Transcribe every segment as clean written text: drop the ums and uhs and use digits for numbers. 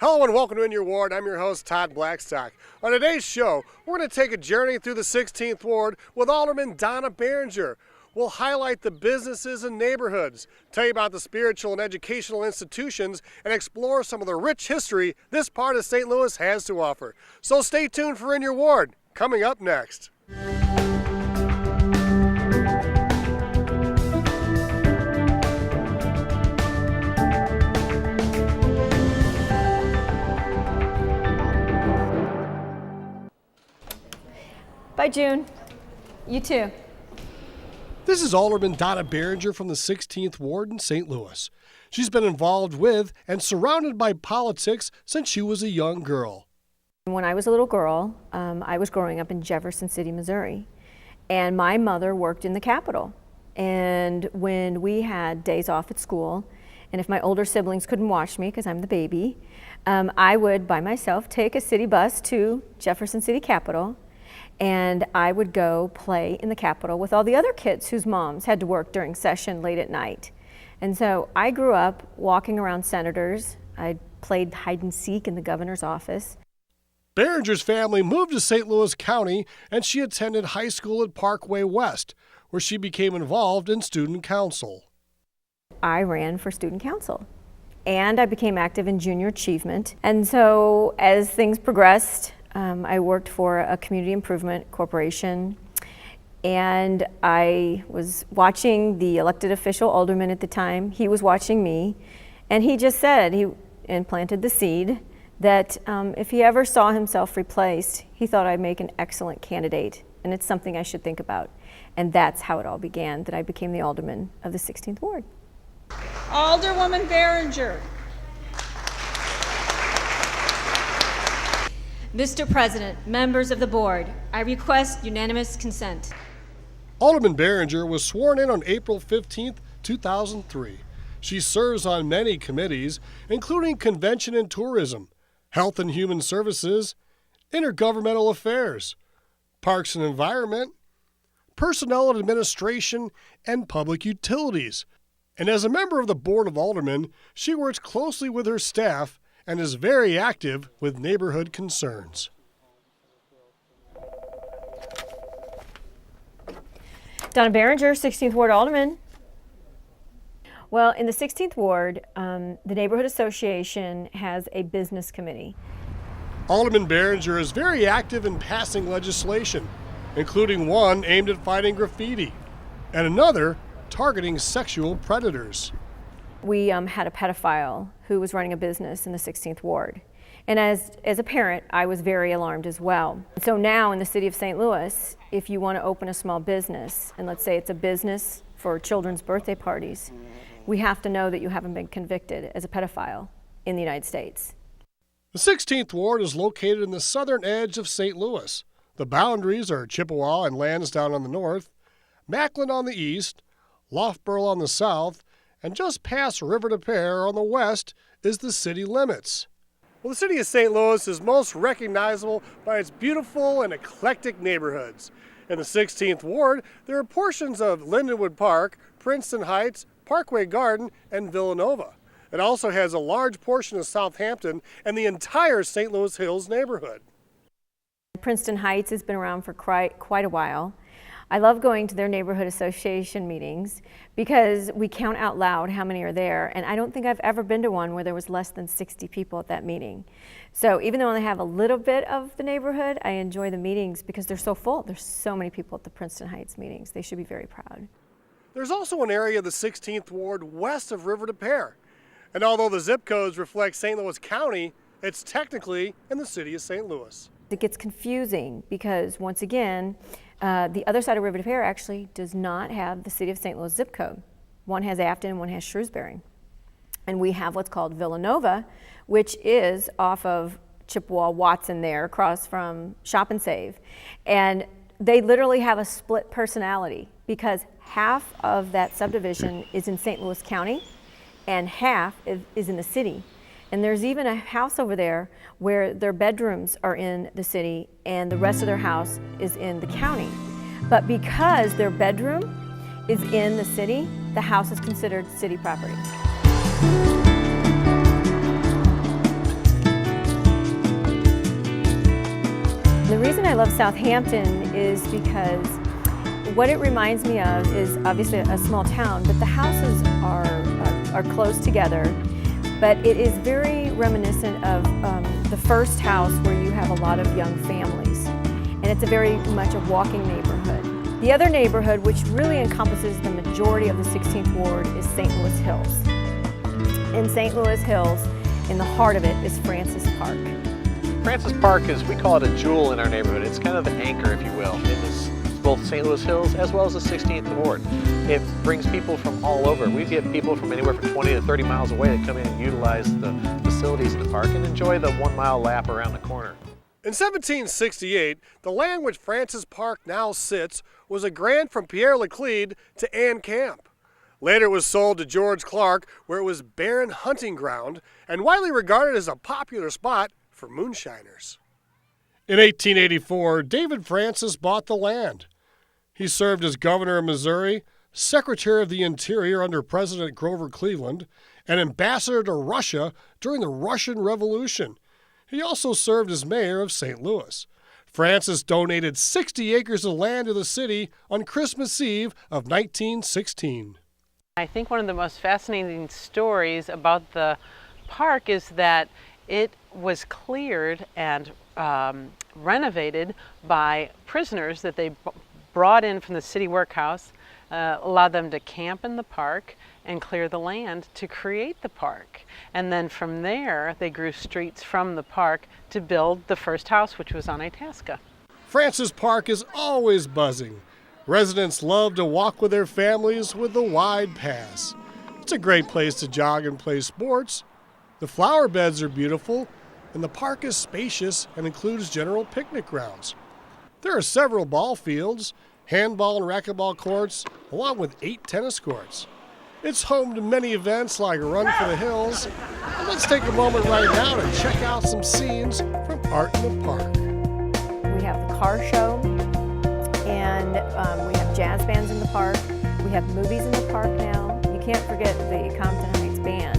Hello and welcome to In Your Ward. I'm your host, Todd Blackstock. On today's show, we're going to take a journey through the 16th Ward with Alderman Donna Baringer. We'll highlight the businesses and neighborhoods, tell you about the spiritual and educational institutions, and explore some of the rich history this part of St. Louis has to offer. So stay tuned for In Your Ward, coming up next. Bye, June. You too. This is Alderman Donna Baringer from the 16th Ward in St. Louis. She's been involved with and surrounded by politics since she was a young girl. When I was a little girl, I was growing up in Jefferson City, Missouri, and my mother worked in the Capitol. And when we had days off at school, and if my older siblings couldn't watch me because I'm the baby, I would, by myself, take a city bus to Jefferson City Capitol, and I would go play in the Capitol with all the other kids whose moms had to work during session late at night. And so I grew up walking around senators. I played hide and seek in the governor's office. Baringer's family moved to St. Louis County, and she attended high school at Parkway West, where she became involved in student council. I ran for student council, and I became active in junior achievement. And so as things progressed, I worked for a community improvement corporation, and I was watching the elected official alderman at the time. He was watching me, and he just said, and planted the seed, that if he ever saw himself replaced, he thought I'd make an excellent candidate, and it's something I should think about. And that's how it all began, that I became the alderman of the 16th Ward. Alderwoman Baringer. Mr. President, members of the board, I request unanimous consent. Alderman Baringer was sworn in on April 15, 2003. She serves on many committees, including Convention and Tourism, Health and Human Services, Intergovernmental Affairs, Parks and Environment, Personnel and Administration, and Public Utilities. And as a member of the Board of Aldermen, she works closely with her staff and is very active with neighborhood concerns. Donna Baringer, 16th Ward Alderman. Well, in the 16th Ward, the Neighborhood Association has a business committee. Alderman Baringer is very active in passing legislation, including one aimed at fighting graffiti and another targeting sexual predators. We had a pedophile who was running a business in the 16th Ward. And as a parent, I was very alarmed as well. So now in the city of St. Louis, if you want to open a small business, and let's say it's a business for children's birthday parties, we have to know that you haven't been convicted as a pedophile in the United States. The 16th Ward is located in the southern edge of St. Louis. The boundaries are Chippewa and Lansdowne on the north, Macklin on the east, Loughborough on the south, and just past River de Pere on the west is the city limits. Well, the city of St. Louis is most recognizable by its beautiful and eclectic neighborhoods. In the 16th Ward, there are portions of Lindenwood Park, Princeton Heights, Parkway Garden, and Villanova. It also has a large portion of Southampton and the entire St. Louis Hills neighborhood. Princeton Heights has been around for quite a while. I love going to their neighborhood association meetings because we count out loud how many are there, and I don't think I've ever been to one where there was less than 60 people at that meeting. So even though I have a little bit of the neighborhood, I enjoy the meetings because they're so full. There's so many people at the Princeton Heights meetings. They should be very proud. There's also an area of the 16th Ward west of River de Pere. And although the zip codes reflect St. Louis County, it's technically in the city of St. Louis. It gets confusing because, once again, the other side of River de Pere actually does not have the city of St. Louis zip code. One has Afton and one has Shrewsbury. And we have what's called Villanova, which is off of Chippewa Watson there, across from Shop and Save. And they literally have a split personality because half of that subdivision is in St. Louis County and half is in the city. And there's even a house over there where their bedrooms are in the city and the rest of their house is in the county. But because their bedroom is in the city, the house is considered city property. I love Southampton is because what it reminds me of is obviously a small town, but the houses are close together. But it is very reminiscent of the first house where you have a lot of young families. And it's a very much a walking neighborhood. The other neighborhood, which really encompasses the majority of the 16th Ward, is St. Louis Hills. In St. Louis Hills, in the heart of it, is Francis Park. Francis Park is, we call it a jewel in our neighborhood. It's kind of the anchor, if you will. It is both St. Louis Hills as well as the 16th Ward. It brings people from all over. We get people from anywhere from 20 to 30 miles away that come in and utilize the facilities in the park and enjoy the 1 mile lap around the corner. In 1768, the land which Francis Park now sits was a grant from Pierre Laclede to Anne Camp. Later it was sold to George Clark, where it was barren hunting ground and widely regarded as a popular spot for moonshiners. In 1884, David Francis bought the land. He served as governor of Missouri, Secretary of the Interior under President Grover Cleveland, and ambassador to Russia during the Russian Revolution. He also served as mayor of St. Louis. Francis donated 60 acres of land to the city on Christmas Eve of 1916. I think one of the most fascinating stories about the park is that it was cleared and renovated by prisoners that they brought in from the city workhouse, allowed them to camp in the park and clear the land to create the park. And then from there, they grew streets from the park to build the first house, which was on Itasca. Francis Park is always buzzing. Residents love to walk with their families with the wide pass. It's a great place to jog and play sports. The flower beds are beautiful, and the park is spacious and includes general picnic grounds. There are several ball fields, handball and racquetball courts, along with 8 tennis courts. It's home to many events like Run for the Hills. And let's take a moment right now to check out some scenes from Art in the Park. We have the car show, and we have jazz bands in the park. We have movies in the park now. You can't forget the Compton Heights bands.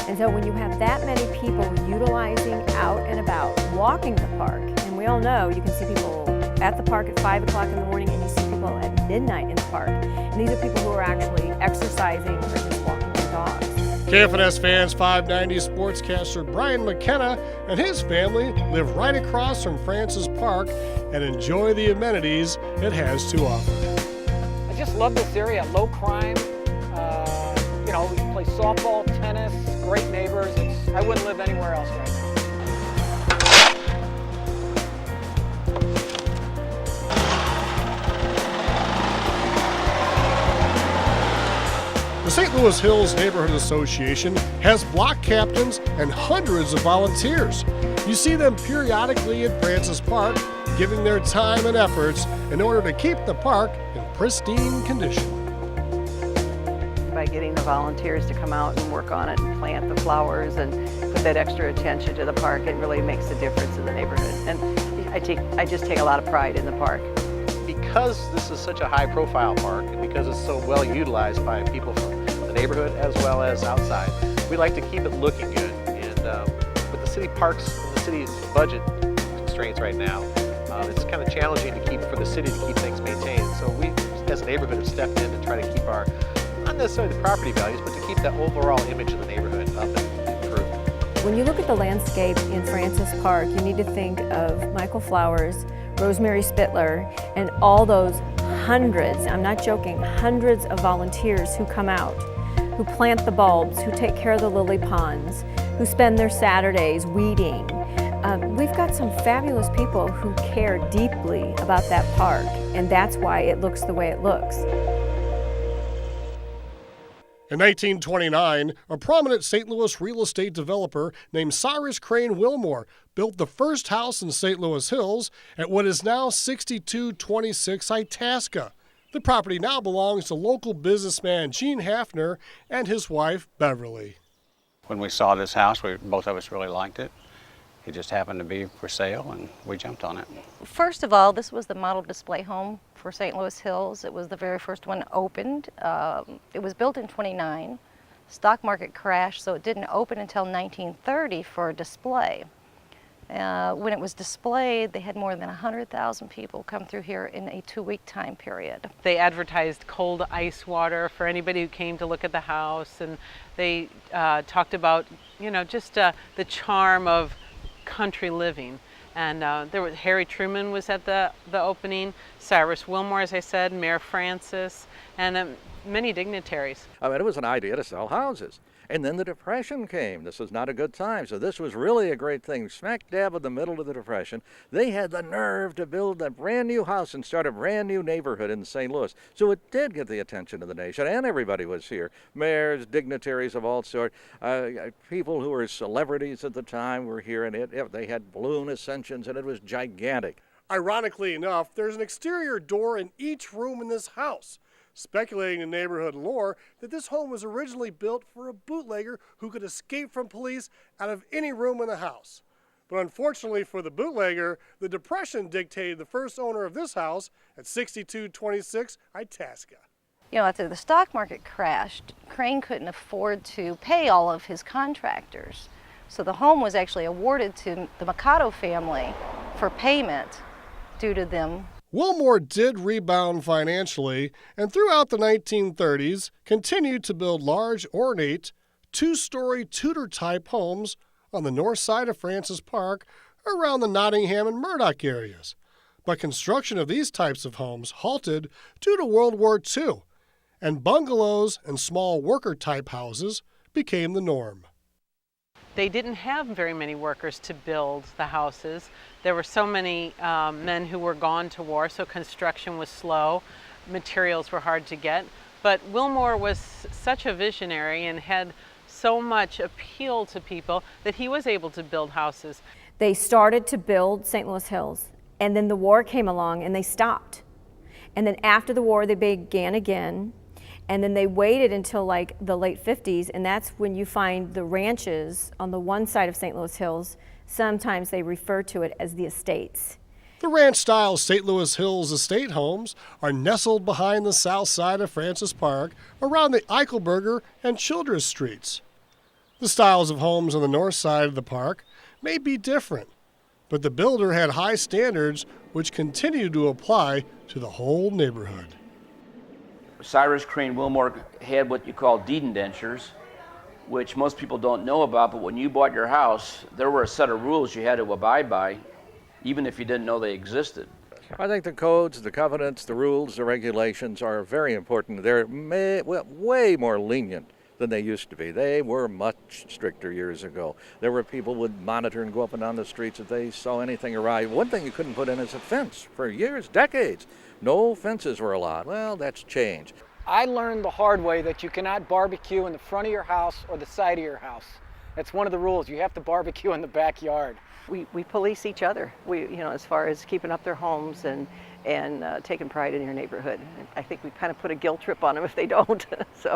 And so when you have that many people utilizing out and about, walking the park, and we all know you can see people at the park at 5 o'clock in the morning and you see people at midnight in the park. And these are people who are actually exercising or just walking their dogs. KFNS Fans 590 sportscaster Brian McKenna and his family live right across from Francis Park and enjoy the amenities it has to offer. I just love this area, low crime. We play softball, tennis, great neighbors. I wouldn't live anywhere else right now. The St. Louis Hills Neighborhood Association has block captains and hundreds of volunteers. You see them periodically at Francis Park, giving their time and efforts in order to keep the park in pristine condition. By getting the volunteers to come out and work on it and plant the flowers and put that extra attention to the park, it really makes a difference in the neighborhood. And I just take a lot of pride in the park. Because this is such a high-profile park and because it's so well utilized by people from the neighborhood as well as outside, we like to keep it looking good. And with the city parks and the city's budget constraints right now, it's kind of challenging for the city to keep things maintained. So we, as a neighborhood, have stepped in to try to keep our, not necessarily the property values, but to keep the overall image of the neighborhood up and improved. When you look at the landscape in Francis Park, you need to think of Michael Flowers, Rosemary Spitler, and all those hundreds, I'm not joking, hundreds of volunteers who come out, who plant the bulbs, who take care of the lily ponds, who spend their Saturdays weeding. We've got some fabulous people who care deeply about that park, and that's why it looks the way it looks. In 1929, a prominent St. Louis real estate developer named Cyrus Crane Wilmore built the first house in St. Louis Hills at what is now 6226 Itasca. The property now belongs to local businessman Gene Haffner and his wife, Beverly. When we saw this house, both of us really liked it. It just happened to be for sale, and we jumped on it. First of all, this was the model display home for St. Louis Hills. It was the very first one opened. It was built in '29. Stock market crashed, so it didn't open until 1930 for a display. When it was displayed, they had more than 100,000 people come through here in a 2-week time period. They advertised cold ice water for anybody who came to look at the house, and they talked about, just the charm of country living. And Harry Truman was at the opening, Cyrus Wilmore, as I said, Mayor Francis, and many dignitaries. I mean, it was an idea to sell houses. And then the Depression came. This was not a good time. So this was really a great thing. Smack dab in the middle of the Depression, they had the nerve to build a brand new house and start a brand new neighborhood in St. Louis. So it did get the attention of the nation, and everybody was here. Mayors, dignitaries of all sorts, people who were celebrities at the time were here, and they had balloon ascensions, and it was gigantic. Ironically enough, there's an exterior door in each room in this house, speculating in neighborhood lore that this home was originally built for a bootlegger who could escape from police out of any room in the house. But unfortunately for the bootlegger, the Depression dictated the first owner of this house at 6226 Itasca. After the stock market crashed, Crane couldn't afford to pay all of his contractors. So the home was actually awarded to the Mikado family for payment due to them. Wilmore did rebound financially, and throughout the 1930s continued to build large, ornate, two-story Tudor-type homes on the north side of Francis Park around the Nottingham and Murdoch areas. But construction of these types of homes halted due to World War II, and bungalows and small worker-type houses became the norm. They didn't have very many workers to build the houses. There were so many men who were gone to war, so construction was slow. Materials were hard to get. But Wilmore was such a visionary and had so much appeal to people that he was able to build houses. They started to build St. Louis Hills, and then the war came along and they stopped. And then after the war, they began again. And then they waited until like the late 50s, and that's when you find the ranches on the one side of St. Louis Hills. Sometimes they refer to it as the estates. The ranch-style St. Louis Hills estate homes are nestled behind the south side of Francis Park around the Eichelberger and Childress streets. The styles of homes on the north side of the park may be different, but the builder had high standards which continue to apply to the whole neighborhood. Cyrus Crane Wilmore had what you call deed indentures, which most people don't know about, but when you bought your house, there were a set of rules you had to abide by, even if you didn't know they existed. I think the codes, the covenants, the rules, the regulations are very important. They're way more lenient than they used to be. They were much stricter years ago. There were people who would monitor and go up and down the streets if they saw anything awry. One thing you couldn't put in is a fence for years, decades. No fences were allowed. Well, that's changed. I learned the hard way that you cannot barbecue in the front of your house or the side of your house. That's one of the rules. You have to barbecue in the backyard. We police each other, as far as keeping up their homes and taking pride in your neighborhood. I think we kind of put a guilt trip on them if they don't. So